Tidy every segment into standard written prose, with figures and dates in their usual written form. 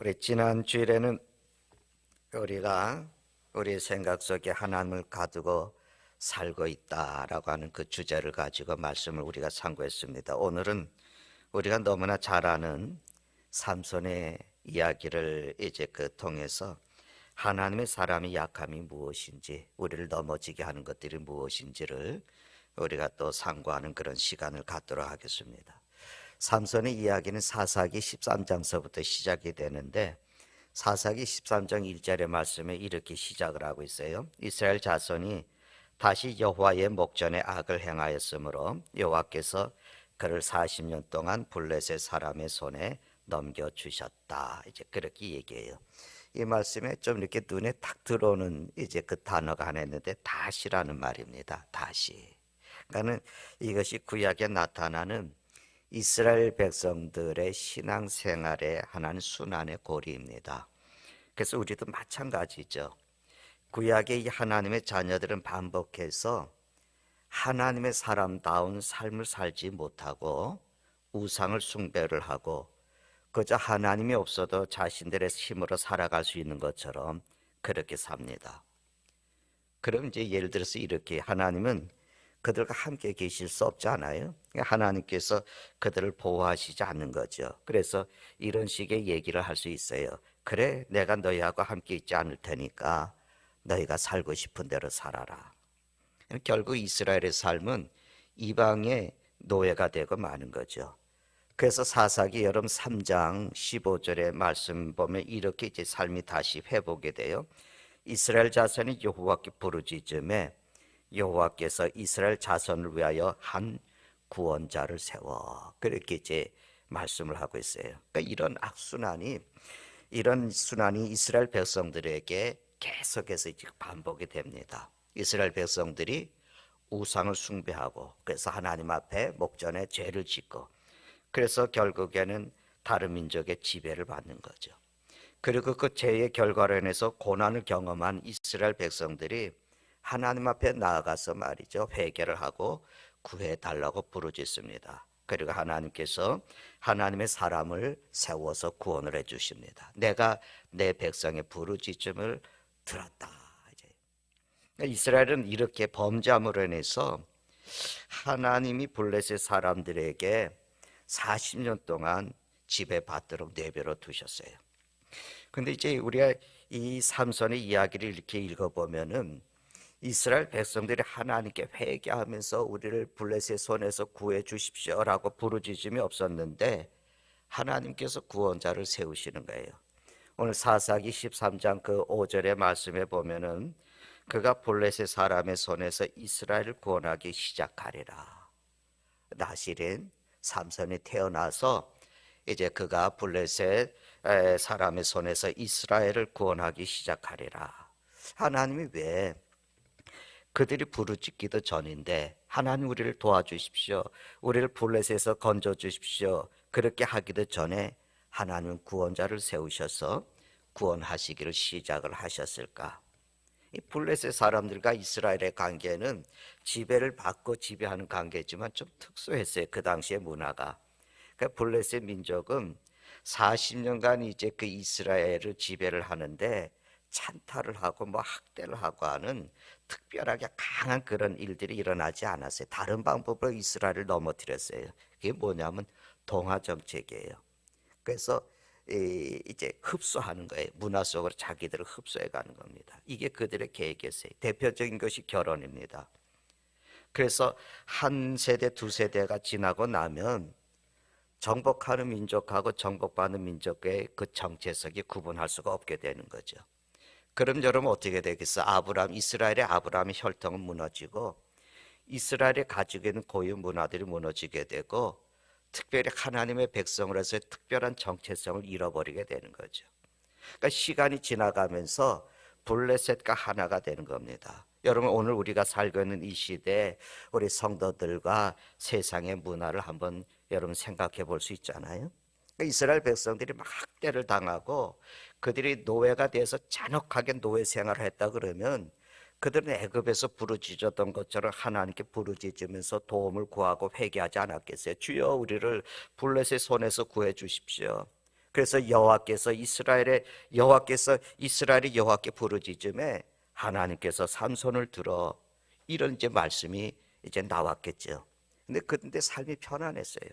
우리 지난 주일에는 우리가 우리 생각 속에 하나님을 가두고 살고 있다라고 하는 그 주제를 가지고 말씀을 우리가 상고했습니다. 오늘은 우리가 너무나 잘 아는 삼손의 이야기를 이제 통해서 하나님의 사람의 약함이 무엇인지, 우리를 넘어지게 하는 것들이 무엇인지를 우리가 또 상고하는 그런 시간을 갖도록 하겠습니다. 삼손의 이야기는 사사기 13장서부터 시작이 되는데, 사사기 13장 1절의 말씀에 이렇게 시작을 하고 있어요. 이스라엘 자손이 다시 여호와의 목전에 악을 행하였으므로 여호와께서 그를 40년 동안 블레셋 사람의 손에 넘겨주셨다. 이제 그렇게 얘기해요. 이 말씀에 좀 이렇게 눈에 탁 들어오는 이제 그 단어가 하나 있는데, 다시라는 말입니다. 다시. 그러니까는 이것이 구약에 나타나는 이스라엘 백성들의 신앙생활의 하나는 순환의 고리입니다. 그래서 우리도 마찬가지죠. 구약의 하나님의 자녀들은 반복해서 하나님의 사람다운 삶을 살지 못하고 우상을 숭배를 하고 그저 하나님이 없어도 자신들의 힘으로 살아갈 수 있는 것처럼 그렇게 삽니다. 그럼 이제 예를 들어서 이렇게, 하나님은 그들과 함께 계실 수 없잖아요. 하나님께서 그들을 보호하시지 않는 거죠. 그래서 이런 식의 얘기를 할 수 있어요. 그래, 내가 너희하고 함께 있지 않을 테니까 너희가 살고 싶은 대로 살아라. 결국 이스라엘의 삶은 이방의 노예가 되고 마는 거죠. 그래서 사사기 여름 3장 15절의 말씀 보면 이렇게 이제 삶이 다시 회복이 돼요. 이스라엘 자손이 여호와께 부르짖음에 여호와께서 이스라엘 자손을 위하여 한 구원자를 세워, 그렇게 이제 말씀을 하고 있어요. 그러니까 이런 순환이 이스라엘 백성들에게 계속해서 이제 반복이 됩니다. 이스라엘 백성들이 우상을 숭배하고, 그래서 하나님 앞에 목전에 죄를 짓고, 그래서 결국에는 다른 민족의 지배를 받는 거죠. 그리고 그 죄의 결과로 인해서 고난을 경험한 이스라엘 백성들이 하나님 앞에 나아가서 말이죠, 회개를 하고 구해달라고 부르짖습니다. 그리고 하나님께서 하나님의 사람을 세워서 구원을 해주십니다. 내가 내 백성의 부르짖음을 들었다. 이스라엘은 이렇게 범죄함으로 인해서 하나님이 블레셋 사람들에게 40년 동안 지배받도록 내버려 두셨어요. 근데 이제 우리가 이 삼손의 이야기를 이렇게 읽어보면은 이스라엘 백성들이 하나님께 회개하면서 우리를 블레셋 손에서 구해 주십시오라고 부르짖음이 없었는데, 하나님께서 구원자를 세우시는 거예요. 오늘 사사기 13장 그 5절의 말씀에 보면은 그가 블레셋 사람의 손에서 이스라엘을 구원하기 시작하리라. 나실인 삼손이 태어나서 이제 그가 블레셋 사람의 손에서 이스라엘을 구원하기 시작하리라. 하나님이 왜 그들이 부르짖기도 전인데 하나님 우리를 도와주십시오, 우리를 블레셋에서 건져주십시오, 그렇게 하기도 전에 하나님은 구원자를 세우셔서 구원하시기를 시작을 하셨을까? 이 블레셋 사람들과 이스라엘의 관계는 지배를 받고 지배하는 관계지만 좀 특수했어요. 그 당시의 문화가. 그러니까 블레셋 민족은 40년간 이제 그 이스라엘을 지배를 하는데 찬탈을 하고 학대를 하고 하는 특별하게 강한 그런 일들이 일어나지 않았어요. 다른 방법으로 이스라엘을 넘어뜨렸어요. 그게 뭐냐면 동화 정책이에요. 그래서 이제 흡수하는 거예요. 문화 속으로 자기들을 흡수해 가는 겁니다. 이게 그들의 계획이었어요. 대표적인 것이 결혼입니다. 그래서 한 세대, 두 세대가 지나고 나면 정복하는 민족하고 정복받는 민족의 그 정체성이 구분할 수가 없게 되는 거죠. 그럼 여러분 어떻게 되겠어? 이스라엘의 아브라함의 혈통은 무너지고 이스라엘이 가지고 있는 고유 문화들이 무너지게 되고, 특별히 하나님의 백성으로서의 특별한 정체성을 잃어버리게 되는 거죠. 그러니까 시간이 지나가면서 블레셋과 하나가 되는 겁니다. 여러분, 오늘 우리가 살고 있는 이 시대에 우리 성도들과 세상의 문화를 한번 여러분 생각해 볼 수 있잖아요. 이스라엘 백성들이 막 학대를 당하고 그들이 노예가 돼서 잔혹하게 노예 생활을 했다 그러면 그들은 애굽에서 부르짖었던 것처럼 하나님께 부르짖으면서 도움을 구하고 회개하지 않았겠어요? 주여, 우리를 블레셋 손에서 구해 주십시오. 그래서 이스라엘의 여호와께 부르짖음에 하나님께서 삼손을 들어, 이런 이제 말씀이 이제 나왔겠죠. 근데 삶이 편안했어요.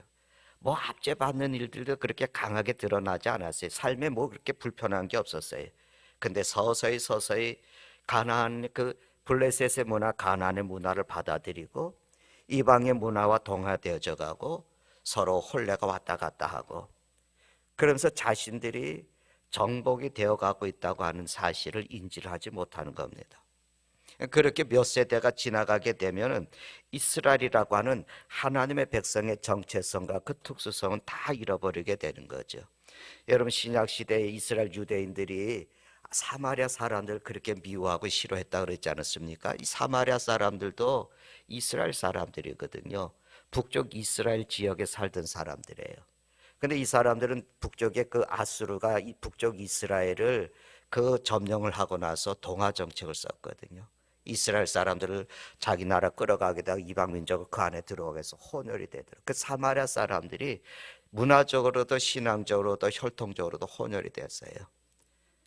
뭐 압제받는 일들도 그렇게 강하게 드러나지 않았어요. 삶에 뭐 그렇게 불편한 게 없었어요. 근데 서서히 가나안, 그 블레셋의 문화, 가나안의 문화를 받아들이고 이방의 문화와 동화되어져 가고 서로 혼례가 왔다 갔다 하고, 그러면서 자신들이 정복이 되어 가고 있다고 하는 사실을 인지를 하지 못하는 겁니다. 그렇게 몇 세대가 지나가게 되면은 이스라엘이라고 하는 하나님의 백성의 정체성과 그 특수성은 다 잃어버리게 되는 거죠. 여러분, 신약 시대에 이스라엘 유대인들이 사마리아 사람들 그렇게 미워하고 싫어했다 그랬지 않았습니까? 이 사마리아 사람들도 이스라엘 사람들이거든요. 북쪽 이스라엘 지역에 살던 사람들이에요. 근데 이 사람들은 북쪽의 그 아수르가 이 북쪽 이스라엘을 그 점령을 하고 나서 동화 정책을 썼거든요. 이스라엘 사람들을 자기 나라 끌어가게다가 이방 민족을 그 안에 들어오게 해서 혼혈이 되더라고요. 그 사마리아 사람들이 문화적으로도 신앙적으로도 혈통적으로도 혼혈이 됐어요.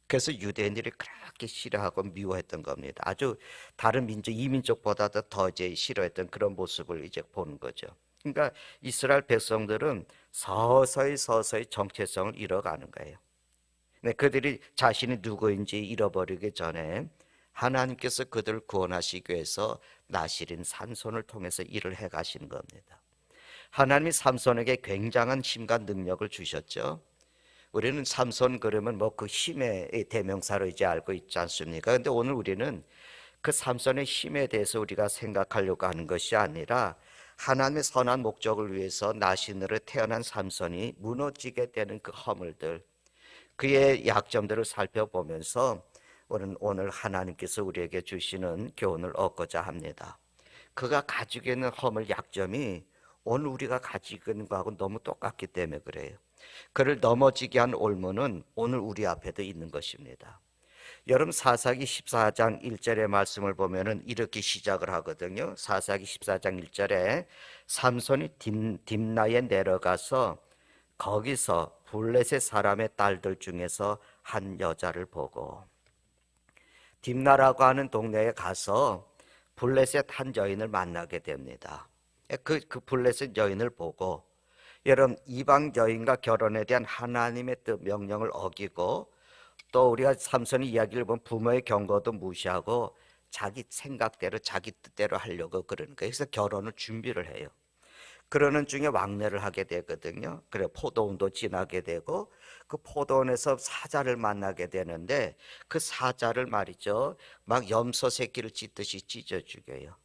그래서 유대인들이 그렇게 싫어하고 미워했던 겁니다. 아주 다른 민족, 이민족보다도 더 이제 싫어했던 그런 모습을 이제 보는 거죠. 그러니까 이스라엘 백성들은 서서히 정체성을 잃어가는 거예요. 네, 그들이 자신이 누구인지 잃어버리기 전에 하나님께서 그들을 구원하시기 위해서 나실인 삼손을 통해서 일을 해 가시는 겁니다. 하나님이 삼손에게 굉장한 힘과 능력을 주셨죠. 우리는 삼손 그러면 뭐 그 힘의 대명사로 이제 알고 있지 않습니까? 근데 오늘 우리는 그 삼손의 힘에 대해서 우리가 생각하려고 하는 것이 아니라 하나님의 선한 목적을 위해서 나신으로 태어난 삼손이 무너지게 되는 그 허물들, 그의 약점들을 살펴보면서 우리는 오늘 하나님께서 우리에게 주시는 교훈을 얻고자 합니다. 그가 가지고 있는 허물, 약점이 오늘 우리가 가지고 있는 거하고 너무 똑같기 때문에 그래요. 그를 넘어지게 한 올무는 오늘 우리 앞에도 있는 것입니다. 여러분, 사사기 14장 1절의 말씀을 보면은 이렇게 시작을 하거든요. 사사기 14장 1절에 삼손이 딥나에 내려가서 거기서 블레셋 사람의 딸들 중에서 한 여자를 보고, 딥나라고 하는 동네에 가서 블레셋 한 여인을 만나게 됩니다. 그 블레셋 여인을 보고, 여러분, 이방 여인과 결혼에 대한 하나님의 뜻 명령을 어기고, 또 우리가 삼손의 이야기를 보면 부모의 경고도 무시하고 자기 생각대로 자기 뜻대로 하려고 그러는 거예요. 그래서 결혼을 준비를 해요. 그러는 중에 왕래를 하게 되거든요. 그래, 포도원도 지나게 되고 그 포도원에서 사자를 만나게 되는데 그 사자를 말이죠, 막 염소 새끼를 찢듯이 찢어 죽여요.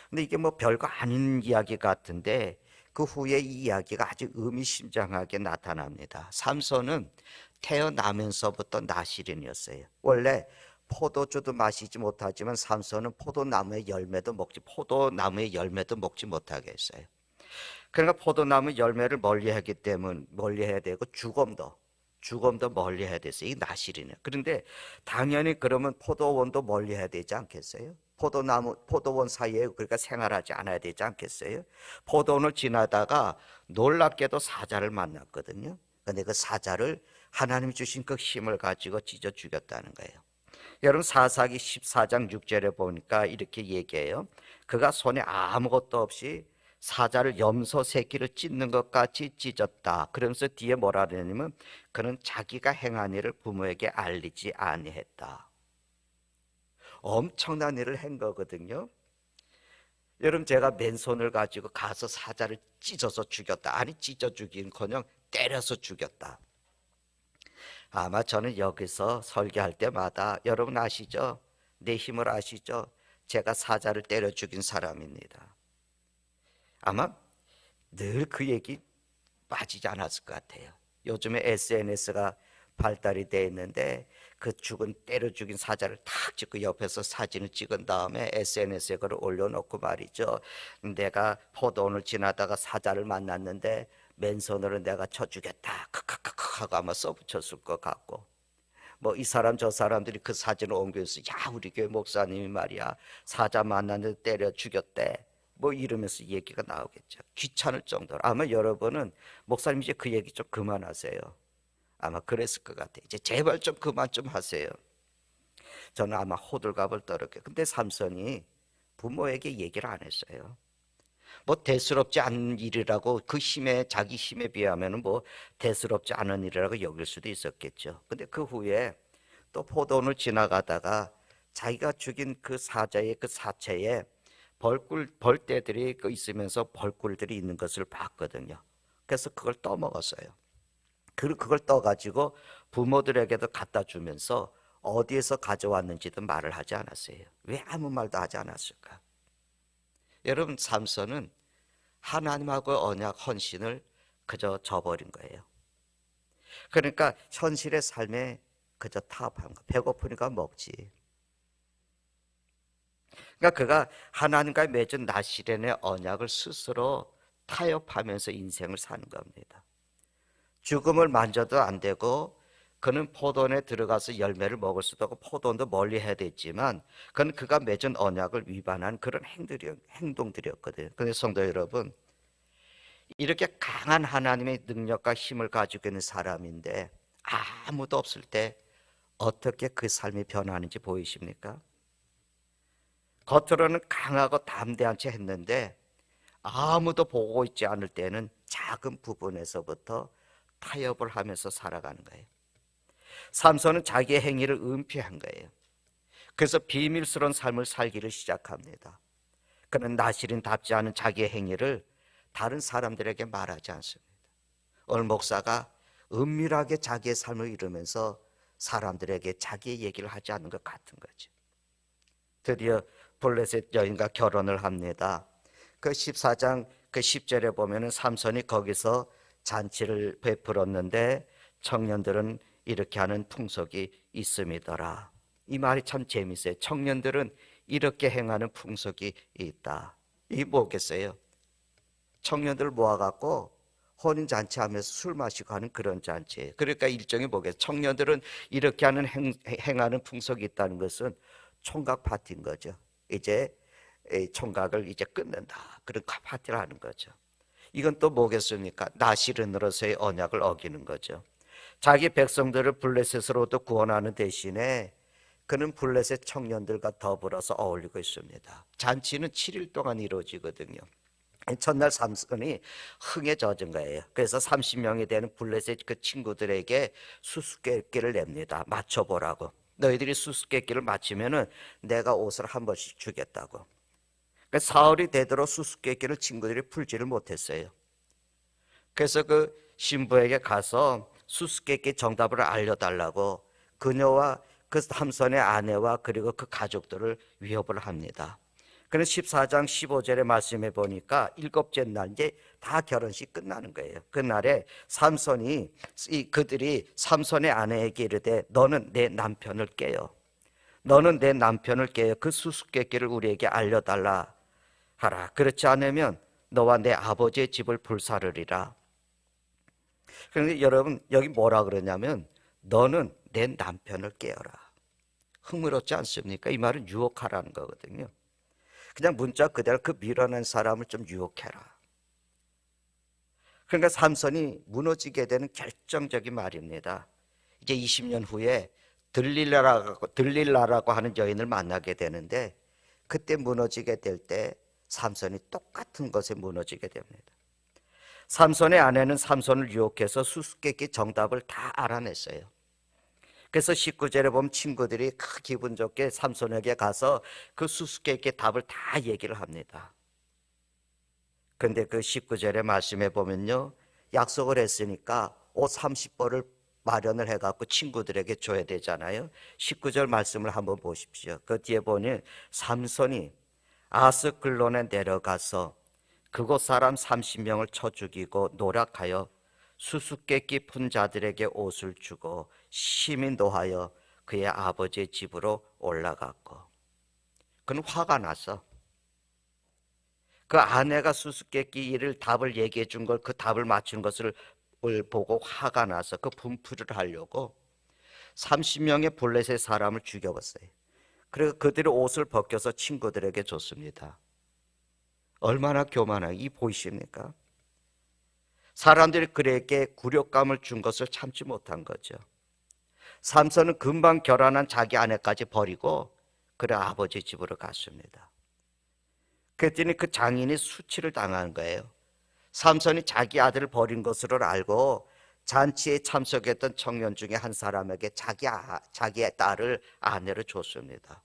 근데 이게 뭐 별거 아닌 이야기 같은데 그 후에 이 이야기가 아주 의미심장하게 나타납니다. 삼손은 태어나면서부터 나실인이었어요. 원래 포도주도 마시지 못하지만 삼손은 포도나무의 열매도 먹지 못하게 했어요. 그러니까 포도나무 열매를 멀리해야 되고 죽음도 멀리해야 됐어요. 이 나실이네. 그런데 당연히 그러면 포도원도 멀리해야 되지 않겠어요? 포도원 사이에 그러니까 생활하지 않아야 되지 않겠어요? 포도원을 지나다가 놀랍게도 사자를 만났거든요. 근데 그 사자를 하나님 주신 그 힘을 가지고 찢어 죽였다는 거예요. 여러분, 사사기 14장 6절에 보니까 이렇게 얘기해요. 그가 손에 아무것도 없이 사자를 염소 새끼를 찢는 것 같이 찢었다. 그러면서 뒤에 뭐라 그러냐면 그는 자기가 행한 일을 부모에게 알리지 아니했다. 엄청난 일을 한 거거든요. 여러분, 제가 맨손을 가지고 가서 사자를 찢어서 죽였다. 아니, 찢어 죽인커녕 때려서 죽였다. 아마 저는 여기서 설교할 때마다 여러분 아시죠? 내 힘을 아시죠? 제가 사자를 때려 죽인 사람입니다. 아마 늘 그 얘기 빠지지 않았을 것 같아요. 요즘에 SNS가 발달이 돼 있는데 그 때려 죽인 사자를 탁 찍고 옆에서 사진을 찍은 다음에 SNS에 그걸 올려놓고 말이죠, 내가 포도원을 지나다가 사자를 만났는데 맨손으로 내가 쳐 죽였다 크크크크 하고 아마 써붙였을 것 같고, 뭐 이 사람 저 사람들이 그 사진을 옮겨서 야, 우리 교회 목사님이 말이야 사자 만났는데 때려 죽였대 뭐 이러면서 얘기가 나오겠죠. 귀찮을 정도로. 아마 여러분은 목사님 이제 그 얘기 좀 그만하세요. 아마 그랬을 것 같아요. 이제 제발 좀 그만 좀 하세요. 저는 아마 호들갑을 떨었게. 근데 삼손이 부모에게 얘기를 안 했어요. 뭐 대수롭지 않은 일이라고, 그 힘에, 자기 힘에 비하면 뭐 대수롭지 않은 일이라고 여길 수도 있었겠죠. 근데 그 후에 또 포도원을 지나가다가 자기가 죽인 그 사자의 그 사체에 벌떼들이 있으면서 벌꿀들이 있는 것을 봤거든요. 그래서 그걸 떠먹었어요. 그리고 그걸 떠가지고 부모들에게도 갖다 주면서 어디에서 가져왔는지도 말을 하지 않았어요. 왜 아무 말도 하지 않았을까? 여러분, 삼손은 하나님하고 언약 헌신을 그저 저버린 거예요. 그러니까 현실의 삶에 그저 타협한 거. 배고프니까 먹지. 그러니까 그가 하나님과 맺은 나시련의 언약을 스스로 타협하면서 인생을 사는 겁니다. 죽음을 만져도 안 되고, 그는 포도원에 들어가서 열매를 먹을 수도 없고 포도원도 멀리 해야 됐지만, 그는 그가 맺은 언약을 위반한 그런 행동들이었거든요. 그런데 성도 여러분, 이렇게 강한 하나님의 능력과 힘을 가지고 있는 사람인데 아무도 없을 때 어떻게 그 삶이 변하는지 보이십니까? 겉으로는 강하고 담대한 채 했는데 아무도 보고 있지 않을 때는 작은 부분에서부터 타협을 하면서 살아가는 거예요. 삼손은 자기의 행위를 은폐한 거예요. 그래서 비밀스러운 삶을 살기를 시작합니다. 그는 나시린답지 않은 자기의 행위를 다른 사람들에게 말하지 않습니다. 오늘 목사가 은밀하게 자기의 삶을 이루면서 사람들에게 자기의 얘기를 하지 않는 것 같은 거죠. 드디어 블레셋 여인과 결혼을 합니다. 그 14장 그 10절에 보면은 삼손이 거기서 잔치를 베풀었는데 청년들은 이렇게 하는 풍속이 있음이더라. 이 말이 참 재밌어요. 청년들은 이렇게 행하는 풍속이 있다. 이게 뭐겠어요? 청년들 모아갖고 혼인잔치 하면서 술 마시고 하는 그런 잔치예요. 그러니까 일종의 뭐겠어요? 청년들은 이렇게 하는 행하는 풍속이 있다는 것은 총각 파티인 거죠. 이제 총각을 이제 끊는다, 그런 파티를 하는 거죠. 이건 또 뭐겠습니까? 나시른으로서의 언약을 어기는 거죠. 자기 백성들을 블레셋으로부터 구원하는 대신에 그는 블레셋 청년들과 더불어서 어울리고 있습니다. 잔치는 7일 동안 이루어지거든요. 첫날 삼손이 흥에 젖은 거예요. 그래서 30명이 되는 블레셋 그 친구들에게 수수께끼를 냅니다. 맞춰보라고. 너희들이 수수께끼를 맞히면은 내가 옷을 한 번씩 주겠다고. 그러니까 사흘이 되도록 수수께끼를 친구들이 풀지를 못했어요. 그래서 그 신부에게 가서 수수께끼 정답을 알려달라고 그녀와 그 삼손의 아내와 그리고 그 가족들을 위협을 합니다. 그래서 14장 15절의 말씀해 보니까 일곱째 날 이제 다 결혼식 끝나는 거예요. 그날에 삼손이 그들이 삼손의 아내에게 이르되 너는 내 남편을 깨요. 너는 내 남편을 깨요. 그 수수께끼를 우리에게 알려달라 하라. 그렇지 않으면 너와 내 아버지의 집을 불사르리라. 그런데 여러분 여기 뭐라 그러냐면 너는 내 남편을 깨어라. 흥미롭지 않습니까? 이 말은 유혹하라는 거거든요. 그냥 문자 그대로 그 밀어낸 사람을 좀 유혹해라. 그러니까 삼손이 무너지게 되는 결정적인 말입니다. 이제 20년 후에 들릴라라고 하는 여인을 만나게 되는데 그때 무너지게 될 때 삼손이 똑같은 것에 무너지게 됩니다. 삼손의 아내는 삼손을 유혹해서 수수께끼 정답을 다 알아냈어요. 그래서 19절에 보면 친구들이 기분 좋게 삼손에게 가서 그 수수께끼 답을 다 얘기를 합니다. 그런데 그 19절의 말씀에 보면요, 약속을 했으니까 옷 30벌을 마련을 해갖고 친구들에게 줘야 되잖아요. 19절 말씀을 한번 보십시오. 그 뒤에 보니 삼손이 아스글론에 내려가서 그곳 사람 30명을 쳐 죽이고 노략하여 수수께끼 푼 자들에게 옷을 주고 심히 노하여 그의 아버지의 집으로 올라갔고, 그는 화가 나서 그 아내가 수수께끼 일을 답을 얘기해 준 걸, 그 답을 맞춘 것을 보고 화가 나서 그 분풀이를 하려고 30명의 블레셋 사람을 죽여봤어요. 그래서 그들의 옷을 벗겨서 친구들에게 줬습니다. 얼마나 교만하게, 이 보이십니까? 사람들이 그에게 굴욕감을 준 것을 참지 못한 거죠. 삼손은 금방 결혼한 자기 아내까지 버리고 그래 아버지 집으로 갔습니다. 그랬더니 그 장인이 수치를 당한 거예요. 삼손이 자기 아들을 버린 것으로 알고 잔치에 참석했던 청년 중에 한 사람에게 자기의 딸을 아내로 줬습니다.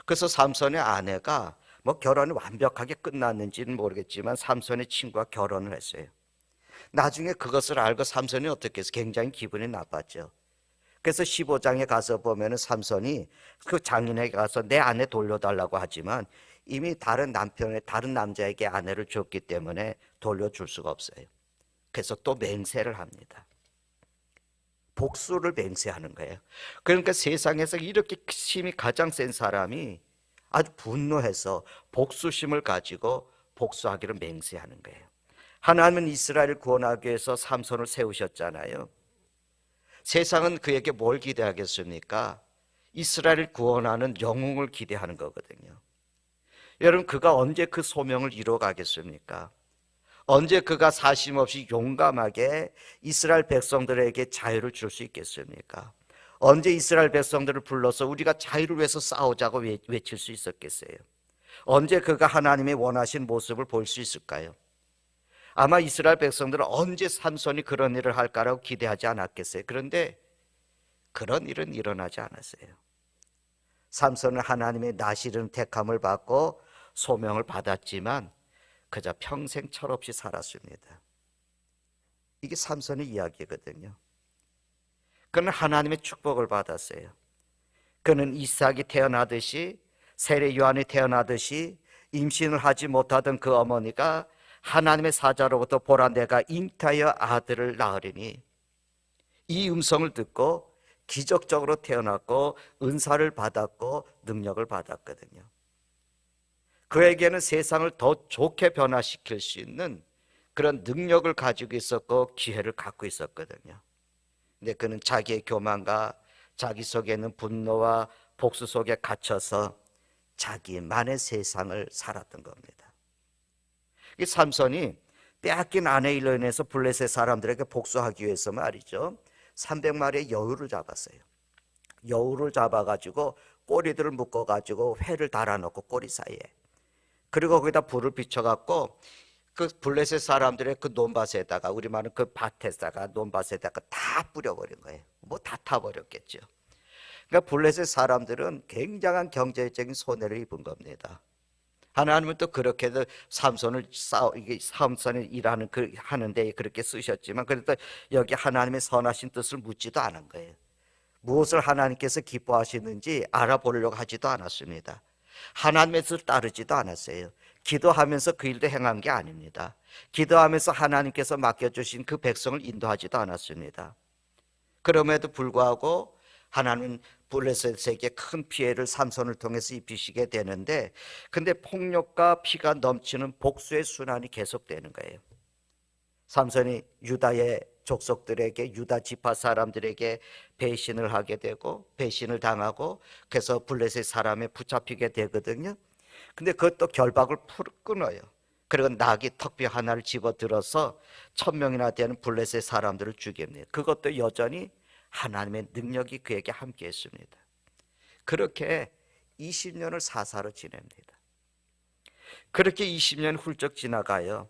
그래서 삼손의 아내가 뭐 결혼이 완벽하게 끝났는지는 모르겠지만 삼손의 친구와 결혼을 했어요. 나중에 그것을 알고 삼손이 어떻게 해서 굉장히 기분이 나빴죠. 그래서 15장에 가서 보면은 삼손이 그 장인에게 가서 내 아내 돌려달라고 하지만 이미 다른 남자에게 아내를 줬기 때문에 돌려줄 수가 없어요. 그래서 또 맹세를 합니다. 복수를 맹세하는 거예요. 그러니까 세상에서 이렇게 힘이 가장 센 사람이 아주 분노해서 복수심을 가지고 복수하기를 맹세하는 거예요. 하나님은 이스라엘을 구원하기 위해서 삼손을 세우셨잖아요. 세상은 그에게 뭘 기대하겠습니까? 이스라엘을 구원하는 영웅을 기대하는 거거든요. 여러분, 그가 언제 그 소명을 이루어가겠습니까? 언제 그가 사심없이 용감하게 이스라엘 백성들에게 자유를 줄 수 있겠습니까? 언제 이스라엘 백성들을 불러서 우리가 자유를 위해서 싸우자고 외칠 수 있었겠어요? 언제 그가 하나님의 원하신 모습을 볼 수 있을까요? 아마 이스라엘 백성들은 언제 삼손이 그런 일을 할까라고 기대하지 않았겠어요? 그런데 그런 일은 일어나지 않았어요. 삼손은 하나님의 나시른 택함을 받고 소명을 받았지만 그저 평생 철없이 살았습니다. 이게 삼손의 이야기거든요. 그는 하나님의 축복을 받았어요. 그는 이삭이 태어나듯이 세례 요한이 태어나듯이 임신을 하지 못하던 그 어머니가 하나님의 사자로부터 보라 내가 잉태하여 아들을 낳으리니 이 음성을 듣고 기적적으로 태어났고 은사를 받았고 능력을 받았거든요. 그에게는 세상을 더 좋게 변화시킬 수 있는 그런 능력을 가지고 있었고 기회를 갖고 있었거든요. 근데 그는 자기의 교만과 자기 속에 있는 분노와 복수 속에 갇혀서 자기만의 세상을 살았던 겁니다. 이 삼손이 빼앗긴 아내 일로 인해서 블레셋 사람들에게 복수하기 위해서 말이죠, 300마리의 여우를 잡았어요. 여우를 잡아가지고 꼬리들을 묶어가지고 회를 달아놓고 꼬리 사이에, 그리고 거기다 불을 비춰갖고 그 블레셋 사람들의 그 논밭에다가, 우리말은 그 밭에다가 논밭에다가 다 뿌려버린 거예요. 뭐 다 타버렸겠죠. 그러니까 블레셋 사람들은 굉장한 경제적인 손해를 입은 겁니다. 하나님은 또 그렇게 삼손이 일하는 하는데 그렇게 쓰셨지만, 그래도 여기 하나님의 선하신 뜻을 묻지도 않은 거예요. 무엇을 하나님께서 기뻐하시는지 알아보려고 하지도 않았습니다. 하나님의 뜻을 따르지도 않았어요. 기도하면서 그 일도 행한 게 아닙니다. 기도하면서 하나님께서 맡겨주신 그 백성을 인도하지도 않았습니다. 그럼에도 불구하고 하나님은 블레셋에게 큰 피해를 삼손을 통해서 입히시게 되는데, 근데 폭력과 피가 넘치는 복수의 순환이 계속되는 거예요. 삼손이 유다의 족속들에게, 유다 지파 사람들에게 배신을 하게 되고 배신을 당하고, 그래서 블레셋 사람에 붙잡히게 되거든요. 근데 그것도 결박을 끊어요. 그리고 나귀 턱뼈 하나를 집어들어서 1000명이나 되는 블레셋 사람들을 죽입니다. 그것도 여전히 하나님의 능력이 그에게 함께 했습니다. 그렇게 20년을 사사로 지냅니다. 그렇게 20년 훌쩍 지나가요.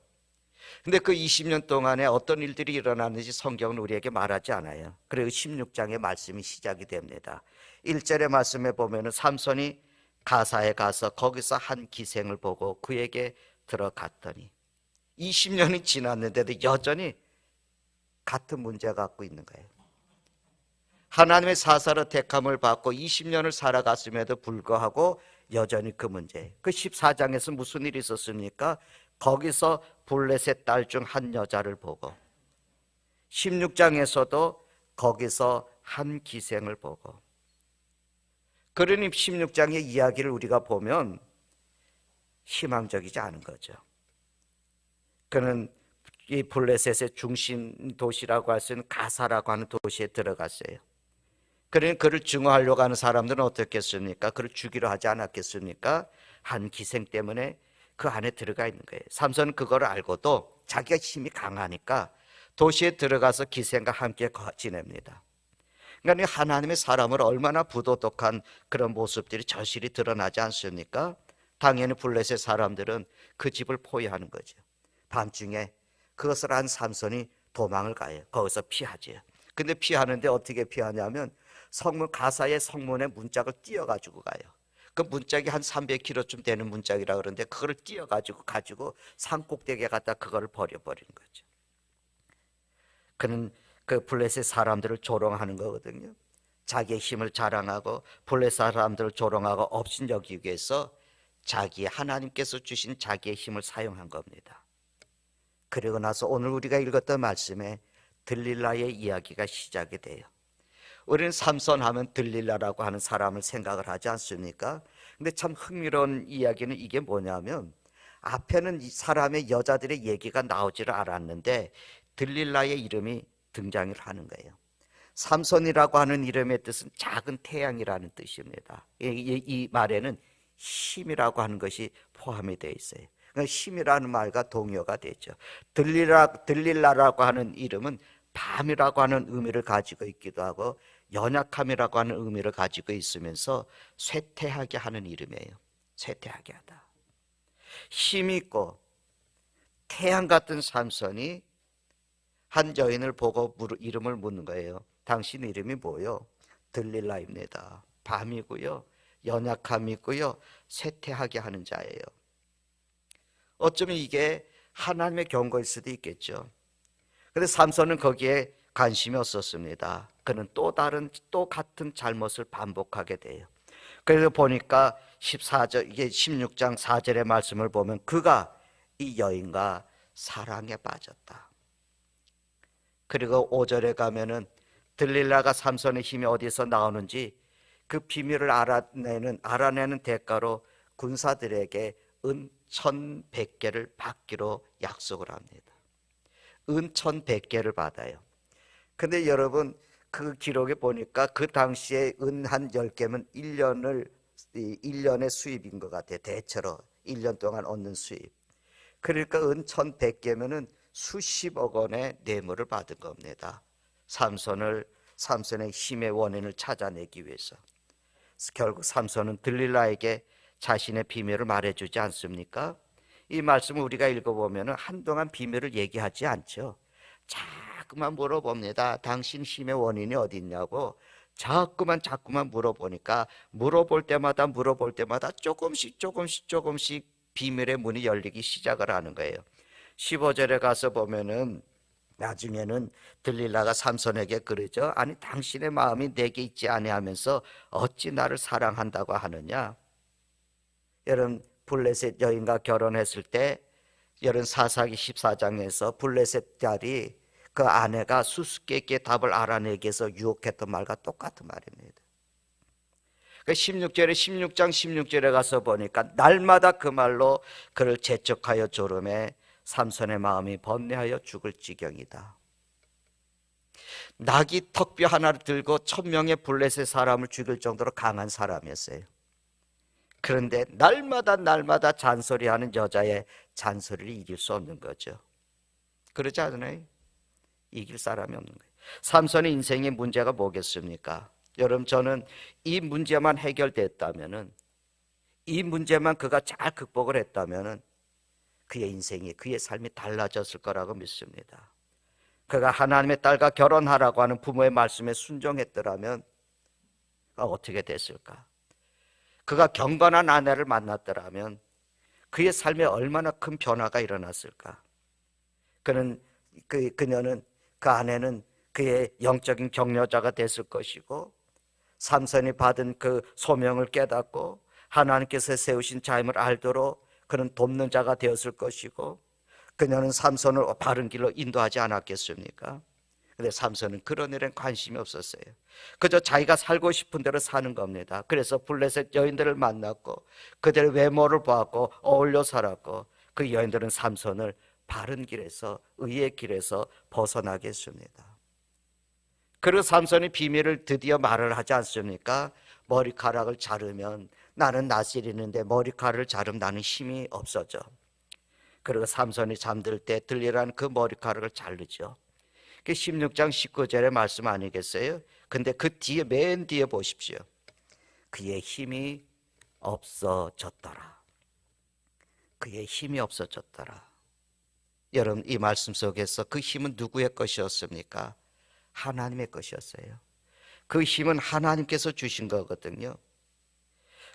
근데 그 20년 동안에 어떤 일들이 일어났는지 성경은 우리에게 말하지 않아요. 그리고 16장의 말씀이 시작이 됩니다. 1절의 말씀에 보면은 삼손이 가사에 가서 거기서 한 기생을 보고 그에게 들어갔더니, 20년이 지났는데도 여전히 같은 문제가 갖고 있는 거예요. 하나님의 사사로 택함을 받고 20년을 살아갔음에도 불구하고 여전히 그 문제. 그 14장에서 무슨 일이 있었습니까? 거기서 블레셋 딸 중 한 여자를 보고, 16장에서도 거기서 한 기생을 보고. 그러니 16장의 이야기를 우리가 보면 희망적이지 않은 거죠. 그는 이 블레셋의 중심 도시라고 할 수 있는 가사라고 하는 도시에 들어갔어요. 그러니 그를 증오하려고 하는 사람들은 어떻겠습니까? 그를 죽이려 하지 않았겠습니까? 한 기생 때문에 그 안에 들어가 있는 거예요. 삼손은 그걸 알고도 자기가 힘이 강하니까 도시에 들어가서 기생과 함께 지냅니다. 그러니까 하나님의 사람을 얼마나 부도덕한 그런 모습들이 절실히 드러나지 않습니까? 당연히 블레셋 사람들은 그 집을 포위하는 거죠. 밤중에 그것을 한 삼손이 도망을 가요. 거기서 피하지요. 근데 피하는데 어떻게 피하냐면 성문 가사의 성문에 문짝을 띄어가지고 가요. 그 문짝이 한 300kg쯤 되는 문짝이라 그러는데 그걸 띄어가지고 산 꼭대기에 갖다 그걸 버려버리는 거죠. 그는 그 블레셋 사람들을 조롱하는 거거든요. 자기의 힘을 자랑하고 블레셋 사람들을 조롱하고 업신여기기 위해서 자기 하나님께서 주신 자기의 힘을 사용한 겁니다. 그리고 나서 오늘 우리가 읽었던 말씀에 들릴라의 이야기가 시작이 돼요. 우리는 삼손 하면 들릴라라고 하는 사람을 생각을 하지 않습니까? 근데 참 흥미로운 이야기는 이게 뭐냐면 앞에는 이 사람의 여자들의 얘기가 나오지를 않았는데 들릴라의 이름이 등장을 하는 거예요. 삼손이라고 하는 이름의 뜻은 작은 태양이라는 뜻입니다. 이 말에는 힘이라고 하는 것이 포함이 되어 있어요. 그러니까 힘이라는 말과 동요가 되죠. 들릴라라고 하는 이름은 밤이라고 하는 의미를 가지고 있기도 하고 연약함이라고 하는 의미를 가지고 있으면서 쇠퇴하게 하는 이름이에요. 쇠퇴하게 하다. 힘 있고 태양 같은 삼손이 한 여인을 보고 이름을 묻는 거예요. 당신 이름이 뭐요? 들릴라입니다. 밤이고요, 연약함이고요, 쇠퇴하게 하는 자예요. 어쩌면 이게 하나님의 경고일 수도 있겠죠. 그런데 삼손은 거기에 관심이 없었습니다. 그는 또 같은 잘못을 반복하게 돼요. 그래서 보니까 14절, 이게 16장 4절의 말씀을 보면 그가 이 여인과 사랑에 빠졌다. 그리고 5절에 가면은 들릴라가 삼손의 힘이 어디서 나오는지 그 비밀을 알아내는 대가로 군사들에게 은 1,100개를 받기로 약속을 합니다. 은 1,100개를 받아요. 근데 여러분 그 기록에 보니까 그 당시에 은 한 10개면 1년의 수입인 것 같아요. 대체로 1년 동안 얻는 수입. 그러니까 은 1,100개면은 수십억 원의 뇌물을 받은 겁니다. 삼손의 힘의 원인을 찾아내기 위해서. 결국 삼손은 들릴라에게 자신의 비밀을 말해주지 않습니까? 이 말씀을 우리가 읽어보면 한동안 비밀을 얘기하지 않죠. 자꾸만 물어봅니다. 당신 힘의 원인이 어디 있냐고 자꾸만 물어보니까 물어볼 때마다 조금씩 비밀의 문이 열리기 시작을 하는 거예요. 15절에 가서 보면은 나중에는 들릴라가 삼손에게 그러죠. 아니 당신의 마음이 내게 있지 아니하면서 어찌 나를 사랑한다고 하느냐. 여러분 블레셋 여인과 결혼했을 때 여러분 사사기 14장에서 블레셋 딸이 그 아내가 수수께끼의 답을 알아내기 위해서 유혹했던 말과 똑같은 말입니다. 16장 16절에 가서 보니까 날마다 그 말로 그를 재촉하여 조름에 삼손의 마음이 번뇌하여 죽을 지경이다. 낙이 턱뼈 하나를 들고 1,000명의 블레셋 사람을 죽일 정도로 강한 사람이었어요. 그런데 날마다 잔소리하는 여자의 잔소리를 이길 수 없는 거죠. 그러지 않아요? 이길 사람이 없는 거예요. 삼손의 인생의 문제가 뭐겠습니까? 여러분 저는 이 문제만 해결됐다면은, 이 문제만 그가 잘 극복을 했다면은 그의 인생이, 그의 삶이 달라졌을 거라고 믿습니다. 그가 하나님의 딸과 결혼하라고 하는 부모의 말씀에 순종했더라면 어떻게 됐을까? 그가 경건한 아내를 만났더라면 그의 삶에 얼마나 큰 변화가 일어났을까? 그녀는, 그 아내는 그의 영적인 격려자가 됐을 것이고, 삼손이 받은 그 소명을 깨닫고 하나님께서 세우신 자임을 알도록 그는 돕는 자가 되었을 것이고, 그녀는 삼손을 바른 길로 인도하지 않았겠습니까? 근데 삼손은 그런 일엔 관심이 없었어요. 그저 자기가 살고 싶은 대로 사는 겁니다. 그래서 블레셋 여인들을 만났고 그들의 외모를 보았고 어울려 살았고, 그 여인들은 삼손을 바른 길에서, 의의 길에서 벗어나게 했습니다. 그리고 삼손이 비밀을 드디어 말을 하지 않습니까? 머리카락을 자르면 나는 낯을 잃는데 머리카락을 자르면 나는 힘이 없어져. 그리고 삼손이 잠들 때 들리라는 그 머리카락을 자르죠. 그 16장 19절의 말씀 아니겠어요? 근데 그 뒤에 맨 뒤에 보십시오. 그의 힘이 없어졌더라. 그의 힘이 없어졌더라. 여러분, 이 말씀 속에서 그 힘은 누구의 것이었습니까? 하나님의 것이었어요. 그 힘은 하나님께서 주신 거거든요.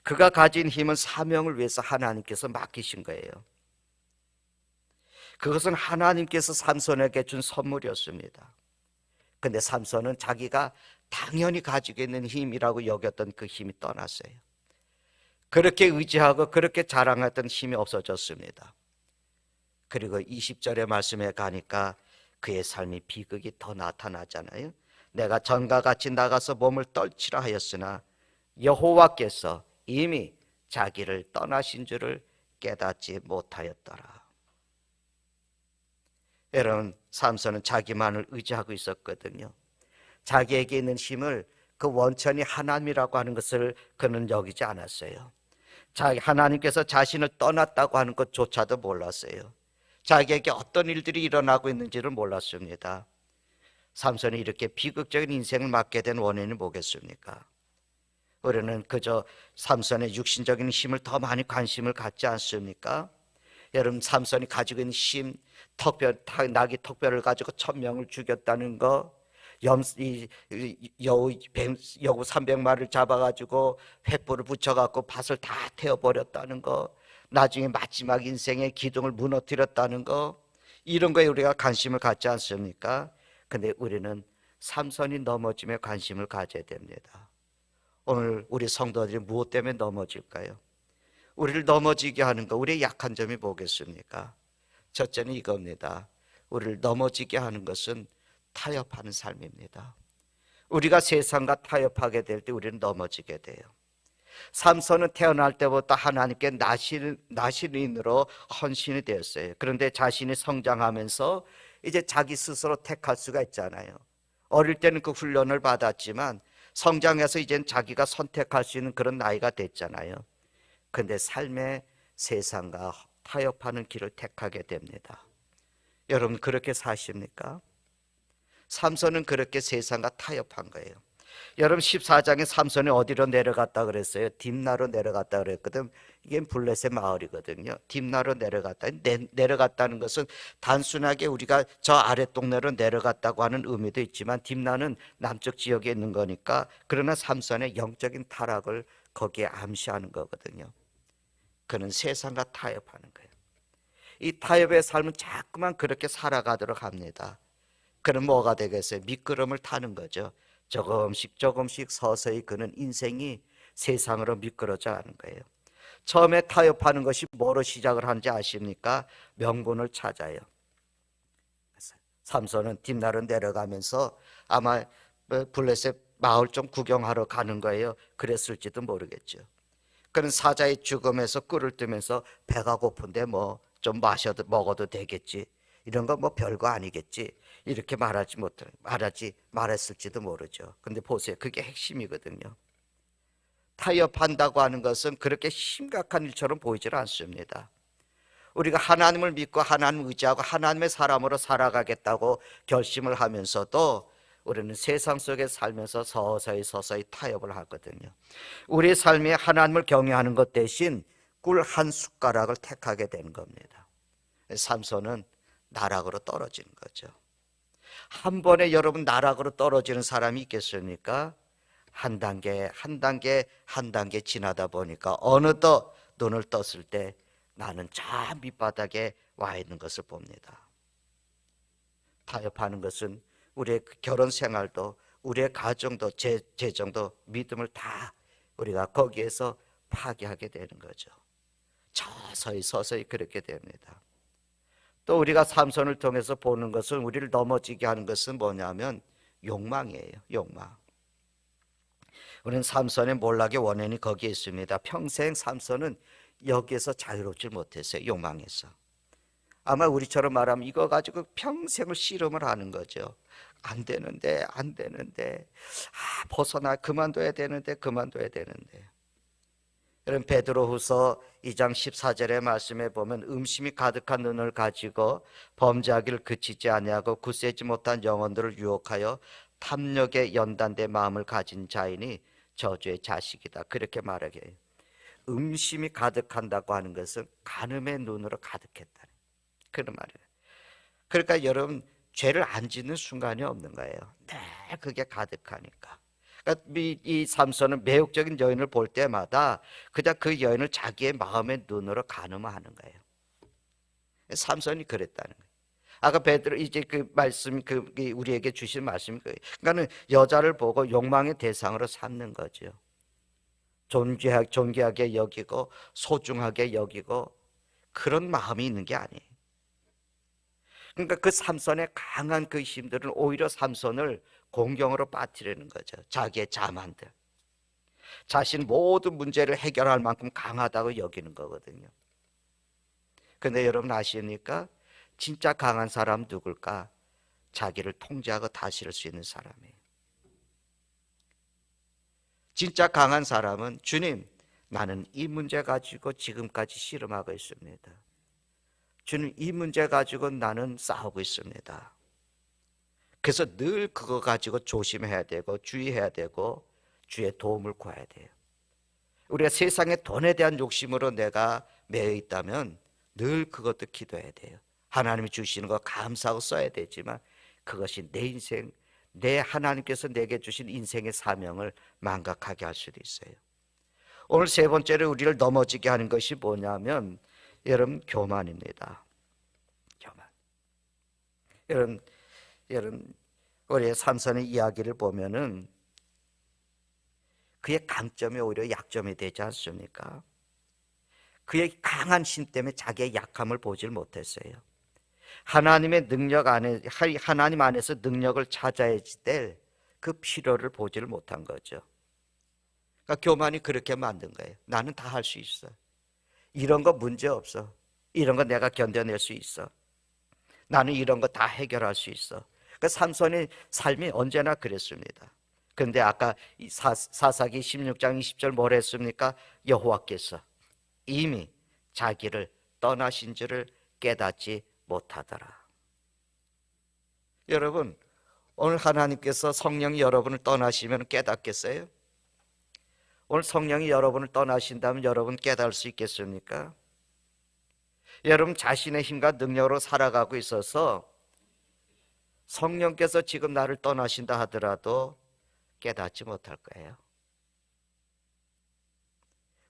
그가 가진 힘은 사명을 위해서 하나님께서 맡기신 거예요. 그것은 하나님께서 삼손에게 준 선물이었습니다. 근데 삼손은 자기가 당연히 가지고 있는 힘이라고 여겼던 그 힘이 떠났어요. 그렇게 의지하고 그렇게 자랑했던 힘이 없어졌습니다. 그리고 20절의 말씀에 가니까 그의 삶이 비극이 더 나타나잖아요. 내가 전과 같이 나가서 몸을 떨치라 하였으나 여호와께서 이미 자기를 떠나신 줄을 깨닫지 못하였더라. 여러분, 삼손은 자기만을 의지하고 있었거든요. 자기에게 있는 힘을 그 원천이 하나님이라고 하는 것을 그는 여기지 않았어요. 하나님께서 자신을 떠났다고 하는 것조차도 몰랐어요. 자기에게 어떤 일들이 일어나고 있는지를 몰랐습니다. 삼손이 이렇게 비극적인 인생을 맞게 된 원인이 뭐겠습니까? 우리는 그저 삼손의 육신적인 힘을 더 많이 관심을 갖지 않습니까? 여러분, 삼손이 가지고 있는 힘, 나귀 턱뼈를 가지고 1000명을 죽였다는 거, 여우 300마리를 잡아가지고 횃불을 붙여갖고 밭을 다 태워버렸다는 거, 나중에 마지막 인생의 기둥을 무너뜨렸다는 거, 이런 거에 우리가 관심을 갖지 않습니까? 근데 우리는 삼손이 넘어짐에 관심을 가져야 됩니다. 오늘 우리 성도들이 무엇 때문에 넘어질까요? 우리를 넘어지게 하는 거, 우리의 약한 점이 뭐겠습니까? 첫째는 이겁니다. 우리를 넘어지게 하는 것은 타협하는 삶입니다. 우리가 세상과 타협하게 될 때 우리는 넘어지게 돼요. 삼손은 태어날 때부터 하나님께 나신인으로 헌신이 되었어요. 그런데 자신이 성장하면서 이제 자기 스스로 택할 수가 있잖아요. 어릴 때는 그 훈련을 받았지만 성장해서 이젠 자기가 선택할 수 있는 그런 나이가 됐잖아요. 그런데 삶의 세상과 타협하는 길을 택하게 됩니다. 여러분, 그렇게 사십니까? 삼손은 그렇게 세상과 타협한 거예요. 여러분, 14장에 삼손이 어디로 내려갔다 그랬어요? 딥나로 내려갔다 그랬거든. 이게 블레셋 마을이거든요. 딥나로 내려갔다는 것은 단순하게 우리가 저 아랫동네로 내려갔다고 하는 의미도 있지만 딥나는 남쪽 지역에 있는 거니까, 그러나 삼손의 영적인 타락을 거기에 암시하는 거거든요. 그는 세상과 타협하는 거예요. 이 타협의 삶은 자꾸만 그렇게 살아가도록 합니다. 그는 뭐가 되겠어요? 미끄럼을 타는 거죠. 조금씩 서서히 그는 인생이 세상으로 미끄러져 가는 거예요. 처음에 타협하는 것이 뭐로 시작을 하는지 아십니까? 명분을 찾아요. 삼손은 딥나로 내려가면서 아마 블레셋 마을 좀 구경하러 가는 거예요. 그랬을지도 모르겠죠. 그는 사자의 죽음에서 꿀을 뜨면서 배가 고픈데 뭐 좀 먹어도 되겠지, 이런 거 뭐 별거 아니겠지, 이렇게 말했을지도 모르죠. 근데 보세요, 그게 핵심이거든요. 타협한다고 하는 것은 그렇게 심각한 일처럼 보이질 않습니다. 우리가 하나님을 믿고 하나님을 의지하고 하나님의 사람으로 살아가겠다고 결심을 하면서도 우리는 세상 속에 살면서 서서히 타협을 하거든요. 우리의 삶에 하나님을 경외하는 것 대신 꿀 한 숟가락을 택하게 되는 겁니다. 삼손은 나락으로 떨어지는 거죠. 한 번에 여러분 나락으로 떨어지는 사람이 있겠습니까? 한 단계 지나다 보니까 어느덧 눈을 떴을 때 나는 저 밑바닥에 와 있는 것을 봅니다. 타협하는 것은 우리의 결혼 생활도, 우리의 가정도, 재정도, 믿음을 다 우리가 거기에서 파괴하게 되는 거죠. 서서히 그렇게 됩니다. 또 우리가 삼손을 통해서 보는 것은, 우리를 넘어지게 하는 것은 뭐냐면 욕망이에요. 욕망. 우리는 삼손의 몰락의 원인이 거기에 있습니다. 평생 삼손은 여기에서 자유롭지 못했어요. 욕망에서. 아마 우리처럼 말하면 이거 가지고 평생을 씨름을 하는 거죠. 안 되는데 벗어나, 그만둬야 되는데. 여러분 베드로후서 2장 14절의 말씀에 보면 음심이 가득한 눈을 가지고 범죄하기를 그치지 아니하고 굳세지 못한 영혼들을 유혹하여 탐욕에 연단된 마음을 가진 자이니 저주의 자식이다. 그렇게 말하게 해요. 음심이 가득한다고 하는 것은 간음의 눈으로 가득했다는 그런 말이에요. 그러니까 여러분 죄를 안 짓는 순간이 없는 거예요. 늘 그게 가득하니까. 그러니까 이 삼손은 매혹적인 여인을 볼 때마다 그냥 그 여인을 자기의 마음의 눈으로 가늠하는 거예요. 삼손이 그랬다는 거예요. 아까 베드로 이제 그 말씀 그 우리에게 주신 말씀이 거예요. 그러니까는 여자를 보고 욕망의 대상으로 삼는 거죠. 존귀하게 여기고 소중하게 여기고 그런 마음이 있는 게 아니에요. 그러니까 그 삼손의 강한 그 힘들은 오히려 삼손을 공경으로 빠뜨리는 거죠. 자기의 자만들, 자신 모든 문제를 해결할 만큼 강하다고 여기는 거거든요. 근데 여러분 아십니까? 진짜 강한 사람 누굴까? 자기를 통제하고 다스릴 수 있는 사람이에요. 진짜 강한 사람은 주님, 나는 이 문제 가지고 지금까지 씨름하고 있습니다. 주님, 이 문제 가지고 나는 싸우고 있습니다. 그래서 늘 그거 가지고 조심해야 되고 주의해야 되고 주의 도움을 구해야 돼요. 우리가 세상의 돈에 대한 욕심으로 내가 매여 있다면 늘 그것도 기도해야 돼요. 하나님이 주시는 거 감사하고 써야 되지만 그것이 내 인생, 내 하나님께서 내게 주신 인생의 사명을 망각하게 할 수도 있어요. 오늘 세 번째로 우리를 넘어지게 하는 것이 뭐냐면 여러분 교만입니다. 교만. 여러분 우리의 삼손의 이야기를 보면은 그의 강점이 오히려 약점이 되지 않습니까? 그의 강한 힘 때문에 자기의 약함을 보질 못했어요. 하나님의 능력 안에 하나님 안에서 능력을 찾아야 될 그 필요를 보지를 못한 거죠. 그러니까 교만이 그렇게 만든 거예요. 나는 다 할 수 있어. 이런 거 문제 없어. 이런 거 내가 견뎌낼 수 있어. 나는 이런 거 다 해결할 수 있어. 그러니까 삼손의 삶이 언제나 그랬습니다. 그런데 아까 사사기 16장 20절 뭐라 했습니까? 여호와께서 이미 자기를 떠나신 줄을 깨닫지 못하더라. 여러분 오늘 하나님께서 성령이 여러분을 떠나시면 깨닫겠어요? 오늘 성령이 여러분을 떠나신다면 여러분 깨달을 수 있겠습니까? 여러분 자신의 힘과 능력으로 살아가고 있어서 성령께서 지금 나를 떠나신다 하더라도 깨닫지 못할 거예요.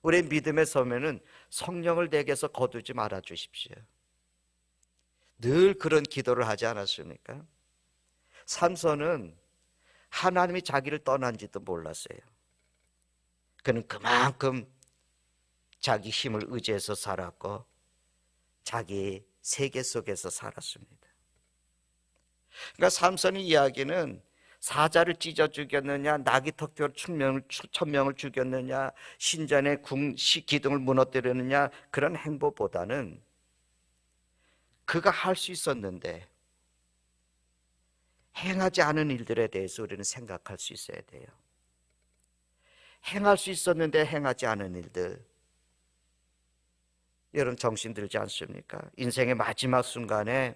우리의 믿음의 서면은 성령을 내게서 거두지 말아 주십시오. 늘 그런 기도를 하지 않았습니까? 삼손은 하나님이 자기를 떠난지도 몰랐어요. 그는 그만큼 자기 힘을 의지해서 살았고 자기 세계 속에서 살았습니다. 그러니까 삼손의 이야기는 사자를 찢어 죽였느냐, 나귀 턱뼈로 천명을 죽였느냐, 신전의 기둥을 무너뜨렸느냐 그런 행보보다는 그가 할 수 있었는데 행하지 않은 일들에 대해서 우리는 생각할 수 있어야 돼요. 행할 수 있었는데 행하지 않은 일들, 여러분 정신 들지 않습니까? 인생의 마지막 순간에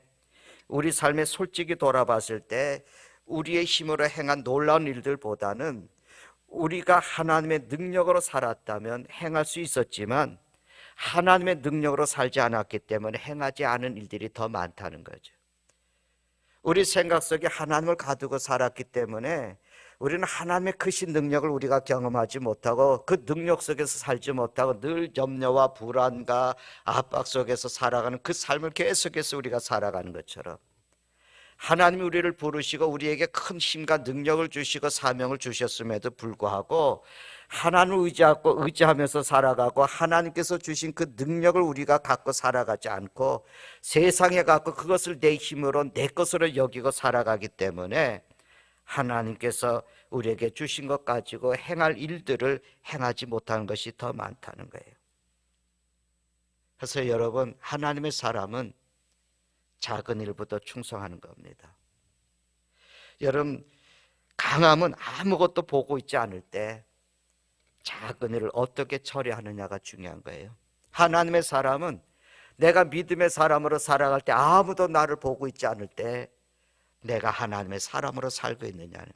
우리 삶에 솔직히 돌아봤을 때 우리의 힘으로 행한 놀라운 일들보다는 우리가 하나님의 능력으로 살았다면 행할 수 있었지만 하나님의 능력으로 살지 않았기 때문에 행하지 않은 일들이 더 많다는 거죠. 우리 생각 속에 하나님을 가두고 살았기 때문에 우리는 하나님의 크신 능력을 우리가 경험하지 못하고 그 능력 속에서 살지 못하고 늘 염려와 불안과 압박 속에서 살아가는 그 삶을 계속해서 우리가 살아가는 것처럼 하나님이 우리를 부르시고 우리에게 큰 힘과 능력을 주시고 사명을 주셨음에도 불구하고 하나님을 의지하면서 살아가고 하나님께서 주신 그 능력을 우리가 갖고 살아가지 않고 세상에 갖고 그것을 내 힘으로 내 것으로 여기고 살아가기 때문에 하나님께서 우리에게 주신 것 가지고 행할 일들을 행하지 못하는 것이 더 많다는 거예요. 그래서 여러분 하나님의 사람은 작은 일부터 충성하는 겁니다. 여러분 강함은 아무것도 보고 있지 않을 때 작은 일을 어떻게 처리하느냐가 중요한 거예요. 하나님의 사람은 내가 믿음의 사람으로 살아갈 때 아무도 나를 보고 있지 않을 때 내가 하나님의 사람으로 살고 있느냐는 거예요.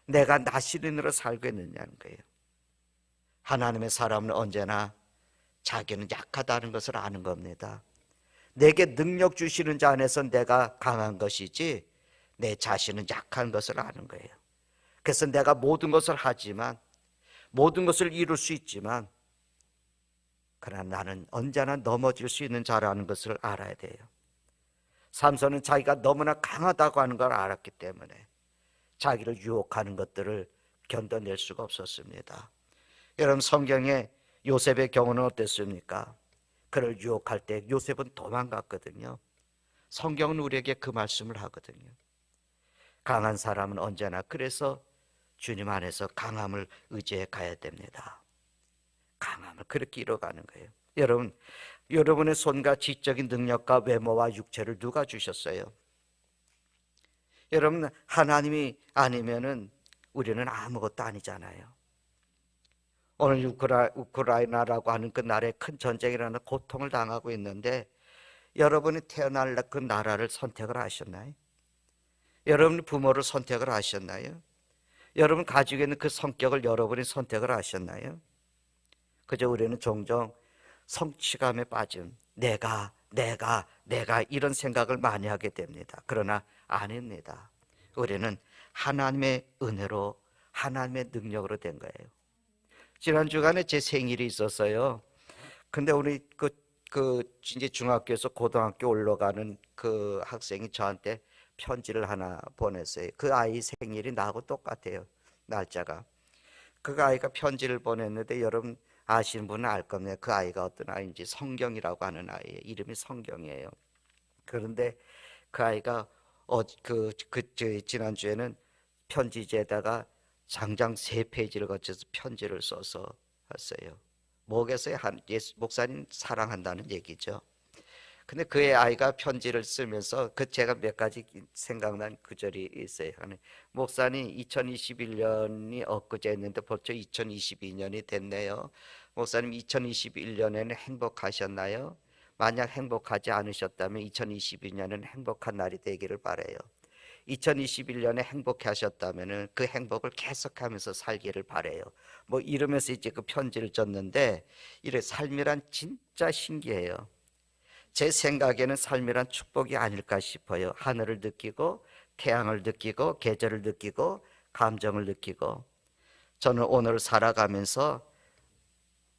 내가 나시린으로 살고 있느냐는 거예요. 하나님의 사람은 언제나 자기는 약하다는 것을 아는 겁니다. 내게 능력 주시는 자 안에서 내가 강한 것이지 내 자신은 약한 것을 아는 거예요. 그래서 내가 모든 것을 하지만, 모든 것을 이룰 수 있지만, 그러나 나는 언제나 넘어질 수 있는 자라는 것을 알아야 돼요. 삼손은 자기가 너무나 강하다고 하는 걸 알았기 때문에 자기를 유혹하는 것들을 견뎌낼 수가 없었습니다. 여러분, 성경에 요셉의 경우는 어땠습니까? 그를 유혹할 때 요셉은 도망갔거든요. 성경은 우리에게 그 말씀을 하거든요. 강한 사람은 언제나 그래서 주님 안에서 강함을 의지해 가야 됩니다. 강함을 그렇게 이뤄가는 거예요. 여러분, 여러분의 손과 지적인 능력과 외모와 육체를 누가 주셨어요? 여러분, 하나님이 아니면은 우리는 아무것도 아니잖아요. 오늘 우크라이나라고 하는 그 나라에 큰 전쟁이라는 고통을 당하고 있는데, 여러분이 태어날 그 나라를 선택을 하셨나요? 여러분 부모를 선택을 하셨나요? 여러분 가지고 있는 그 성격을 여러분이 선택을 하셨나요? 그저 우리는 종종 성취감에 빠진 내가 이런 생각을 많이 하게 됩니다. 그러나 아닙니다. 우리는 하나님의 은혜로, 하나님의 능력으로 된 거예요. 지난 주간에 제 생일이 있었어요. 근데 우리 이제 중학교에서 고등학교 올라가는 그 학생이 저한테 편지를 하나 보냈어요. 그 아이 생일이 나하고 똑같아요, 날짜가. 그 아이가 편지를 보냈는데 여러분 아시는 분은 알 겁니다. 그 아이가 어떤 아이인지. 성경이라고 하는 아이예요. 이름이 성경이에요. 그런데 그 아이가 지난주에는 편지지에다가 장장 3페이지를 거쳐서 편지를 써서 왔어요. 뭐겠어요? 목사님 사랑한다는 얘기죠. 근데 그의 아이가 편지를 쓰면서 제가 몇 가지 생각난 구절이 있어요. 목사님, 2021년이 엊그제였는데 벌써 2022년이 됐네요. 목사님, 2021년에는 행복하셨나요? 만약 행복하지 않으셨다면 2022년은 행복한 날이 되기를 바라요. 2021년에 행복해 하셨다면 그 행복을 계속하면서 살기를 바라요. 뭐 이러면서 이제 그 편지를 썼는데, 이래 삶이란 진짜 신기해요. 제 생각에는 삶이란 축복이 아닐까 싶어요. 하늘을 느끼고 태양을 느끼고 계절을 느끼고 감정을 느끼고. 저는 오늘 살아가면서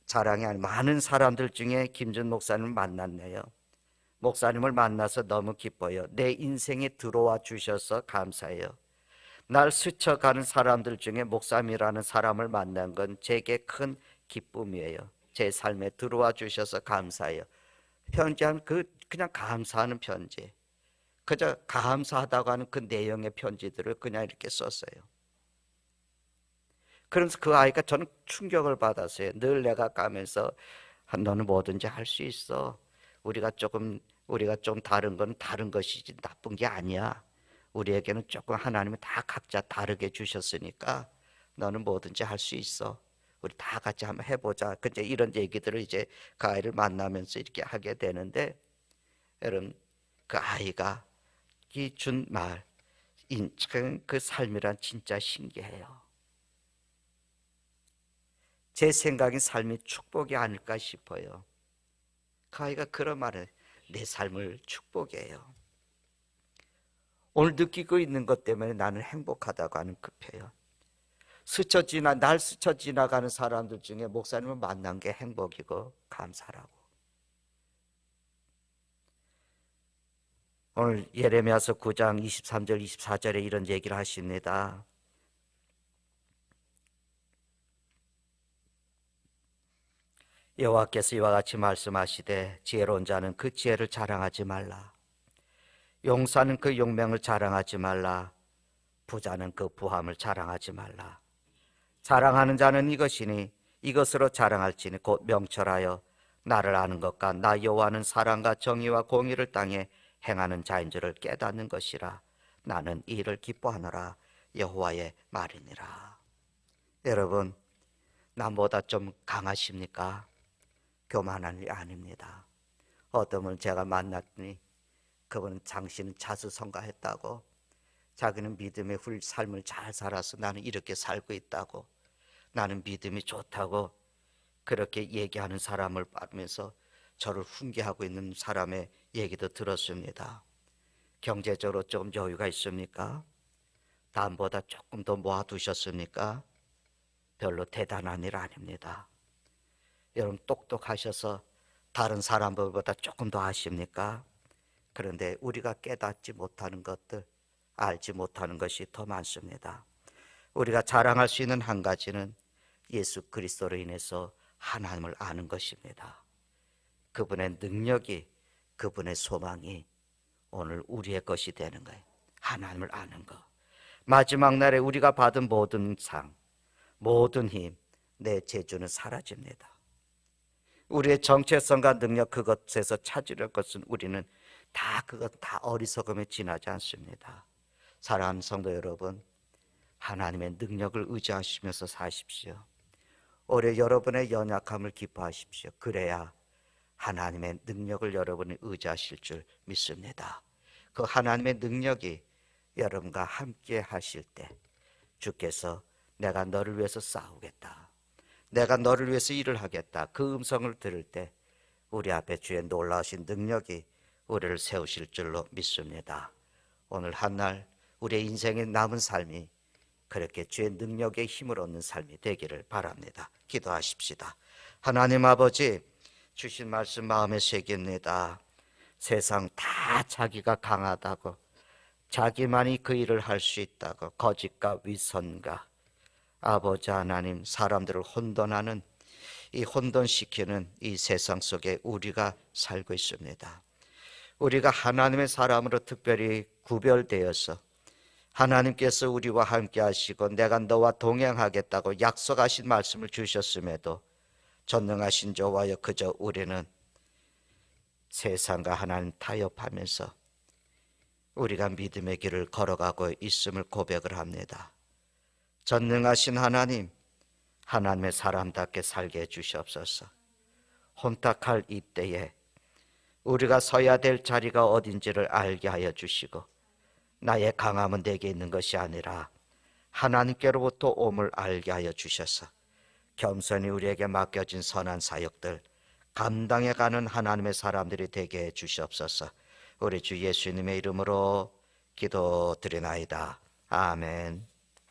자랑이 아닌 많은 사람들 중에 김준 목사님을 만났네요. 목사님을 만나서 너무 기뻐요. 내 인생에 들어와 주셔서 감사해요. 날 스쳐가는 사람들 중에 목사님이라는 사람을 만난 건 제게 큰 기쁨이에요. 제 삶에 들어와 주셔서 감사해요. 편지한 그냥 감사하는 편지, 그저 감사하다고 하는 그 내용의 편지들을 그냥 이렇게 썼어요. 그러면서 그 아이가 저는 충격을 받았어요. 늘 내가 가면서 너는 뭐든지 할 수 있어. 우리가 좀 다른 건 다른 것이지 나쁜 게 아니야. 우리에게는 조금 하나님이 다 각자 다르게 주셨으니까 너는 뭐든지 할 수 있어. 우리 다 같이 한번 해보자. 근데 이런 얘기들을 이제 그 아이를 만나면서 이렇게 하게 되는데, 여러분 그 아이가 준 말, 인생 그 삶이란 진짜 신기해요. 제 생각엔 삶이 축복이 아닐까 싶어요. 그 아이가 그런 말을, 내 삶을 축복이에요. 오늘 느끼고 있는 것 때문에 나는 행복하다고 하는 그 표현. 날 스쳐 지나가는 사람들 중에 목사님을 만난 게 행복이고 감사라고. 오늘 예레미야서 9장 23절 24절에 이런 얘기를 하십니다. 여호와께서 이와 같이 말씀하시되 지혜로운 자는 그 지혜를 자랑하지 말라. 용사는 그 용맹을 자랑하지 말라. 부자는 그 부함을 자랑하지 말라. 자랑하는 자는 이것이니 이것으로 자랑할지니 곧 명철하여 나를 아는 것과 나 여호와는 사랑과 정의와 공의를 땅에 행하는 자인 줄을 깨닫는 것이라. 나는 이 일을 기뻐하노라. 여호와의 말이니라. 여러분, 남보다 좀 강하십니까? 교만한 일 아닙니다. 어떤 분을 제가 만났더니 그분은 당신은 자수성가했다고, 자기는 믿음의 삶을 잘 살아서 나는 이렇게 살고 있다고, 나는 믿음이 좋다고 그렇게 얘기하는 사람을 보면서 저를 훈계하고 있는 사람의 얘기도 들었습니다. 경제적으로 좀 여유가 있습니까? 남보다 조금 더 모아두셨습니까? 별로 대단한 일 아닙니다. 여러분 똑똑하셔서 다른 사람들보다 조금 더 아십니까? 그런데 우리가 깨닫지 못하는 것들, 알지 못하는 것이 더 많습니다. 우리가 자랑할 수 있는 한 가지는 예수 그리스도로 인해서 하나님을 아는 것입니다. 그분의 능력이, 그분의 소망이 오늘 우리의 것이 되는 거예요. 하나님을 아는 것. 마지막 날에 우리가 받은 모든 상, 모든 힘, 내 재주는 사라집니다. 우리의 정체성과 능력, 그것에서 찾으려 것은 우리는 그것 다 어리석음에 지나지 않습니다. 사랑하는 성도 여러분, 하나님의 능력을 의지하시면서 사십시오. 올해 여러분의 연약함을 기뻐하십시오. 그래야 하나님의 능력을 여러분이 의지하실 줄 믿습니다. 그 하나님의 능력이 여러분과 함께 하실 때 주께서 내가 너를 위해서 싸우겠다, 내가 너를 위해서 일을 하겠다, 그 음성을 들을 때 우리 앞에 주의 놀라우신 능력이 우리를 세우실 줄로 믿습니다. 오늘 한날 우리의 인생의 남은 삶이 그렇게 주의 능력의 힘을 얻는 삶이 되기를 바랍니다. 기도하십시다. 하나님 아버지, 주신 말씀 마음에 새깁니다. 세상 다 자기가 강하다고, 자기만이 그 일을 할 수 있다고, 거짓과 위선과 아버지 하나님, 사람들을 혼돈하는, 이 혼돈시키는 이 세상 속에 우리가 살고 있습니다. 우리가 하나님의 사람으로 특별히 구별되어서 하나님께서 우리와 함께 하시고 내가 너와 동행하겠다고 약속하신 말씀을 주셨음에도 전능하신 저와여 그저 우리는 세상과 하나님 타협하면서 우리가 믿음의 길을 걸어가고 있음을 고백을 합니다. 전능하신 하나님, 하나님의 사람답게 살게 해주시옵소서. 혼탁할 이때에 우리가 서야 될 자리가 어딘지를 알게 하여 주시고, 나의 강함은 내게 있는 것이 아니라 하나님께로부터 옴을 알게 하여 주셔서 겸손히 우리에게 맡겨진 선한 사역들 감당해가는 하나님의 사람들이 되게 해 주시옵소서. 우리 주 예수님의 이름으로 기도드리나이다. 아멘.